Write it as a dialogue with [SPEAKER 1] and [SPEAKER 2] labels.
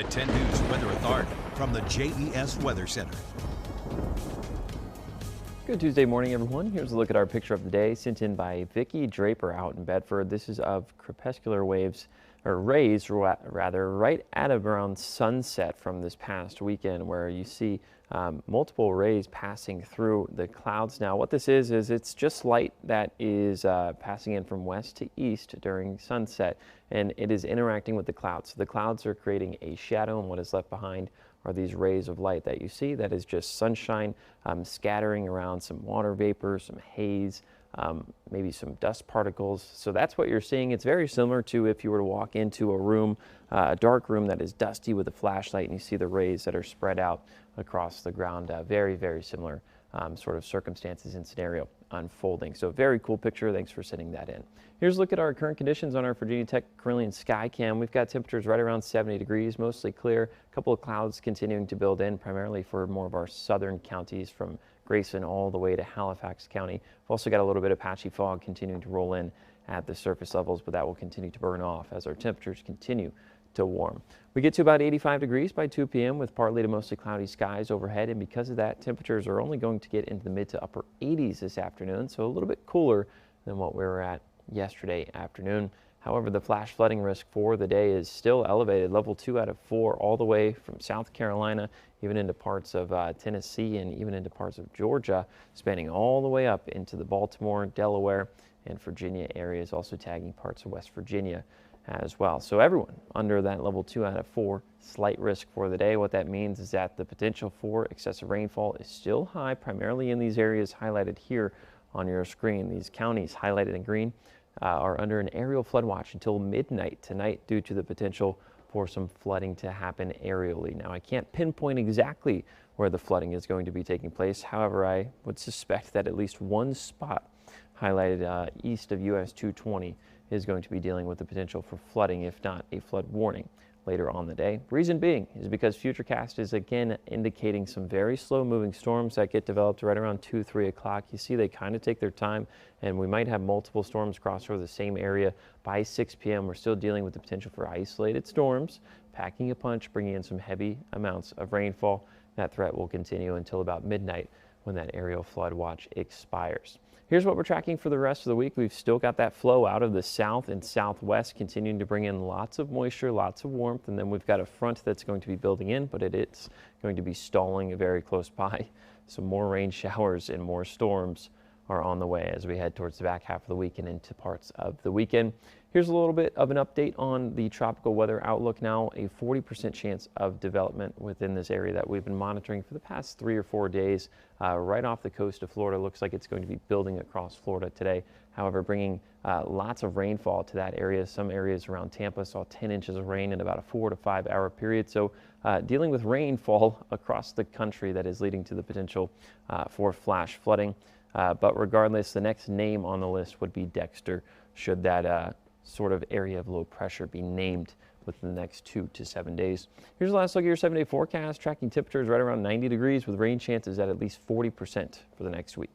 [SPEAKER 1] At 10 News Weather Authority from the JES Weather Center.
[SPEAKER 2] Good Tuesday morning, everyone. Here's a look at our picture of the day sent in by Vicki Draper out in Bedford. This is of crepuscular waves, or rays rather, right at around sunset from this past weekend, where you see multiple rays passing through the clouds. Now, what this is it's just light that is passing in from west to east during sunset, and it is interacting with the clouds. So the clouds are creating a shadow, and what is left behind are these rays of light that you see. That is just sunshine scattering around some water vapor, some haze, maybe some dust particles. So that's what you're seeing. It's very similar to if you were to walk into a room, a dark room that is dusty with a flashlight, and you see the rays that are spread out across the ground. Very, very similar sort of circumstances and scenario unfolding. So very cool picture. Thanks for sending that in. Here's a look at our current conditions on our Virginia Tech Carilion Skycam. We've got temperatures right around 70 degrees, mostly clear. A couple of clouds continuing to build in, primarily for more of our southern counties from Grayson all the way to Halifax County. We've also got a little bit of patchy fog continuing to roll in at the surface levels, but that will continue to burn off as our temperatures continue to warm. We get to about 85 degrees by 2 p.m. with partly to mostly cloudy skies overhead, and because of that, temperatures are only going to get into the mid to upper 80s this afternoon, so a little bit cooler than what we were at yesterday afternoon. However, the flash flooding risk for the day is still elevated, level 2 out of 4, all the way from South Carolina, even into parts of Tennessee and even into parts of Georgia, spanning all the way up into the Baltimore, Delaware, and Virginia areas, also tagging parts of West Virginia as well. So everyone under that level 2 out of 4, slight risk for the day. What that means is that the potential for excessive rainfall is still high, primarily in these areas highlighted here on your screen. These counties highlighted in green are under an aerial flood watch until midnight tonight due to the potential for some flooding to happen aerially. Now, I can't pinpoint exactly where the flooding is going to be taking place. However, I would suspect that at least one spot highlighted east of US 220 is going to be dealing with the potential for flooding, if not a flood warning, later on the day. Reason being is because Futurecast is again indicating some very slow moving storms that get developed right around 2-3 o'clock. You see they kind of take their time, and we might have multiple storms cross over the same area by 6 p.m. We're still dealing with the potential for isolated storms, packing a punch, bringing in some heavy amounts of rainfall. That threat will continue until about midnight when that aerial flood watch expires. Here's what we're tracking for the rest of the week. We've still got that flow out of the south and southwest continuing to bring in lots of moisture, lots of warmth, and then we've got a front that's going to be building in, but it's going to be stalling very close by. Some more rain showers and more storms are on the way as we head towards the back half of the week and into parts of the weekend. Here's a little bit of an update on the tropical weather outlook now. A 40% chance of development within this area that we've been monitoring for the past 3 or 4 days. Right off the coast of Florida. Looks like it's going to be building across Florida today. However, bringing lots of rainfall to that area. Some areas around Tampa saw 10 inches of rain in about a 4 to 5 hour period. So dealing with rainfall across the country that is leading to the potential for flash flooding. But regardless, the next name on the list would be Dexter, should that sort of area of low pressure be named within the next 2 to 7 days. Here's the last look at your 7-day forecast, tracking temperatures right around 90 degrees with rain chances at least 40% for the next week.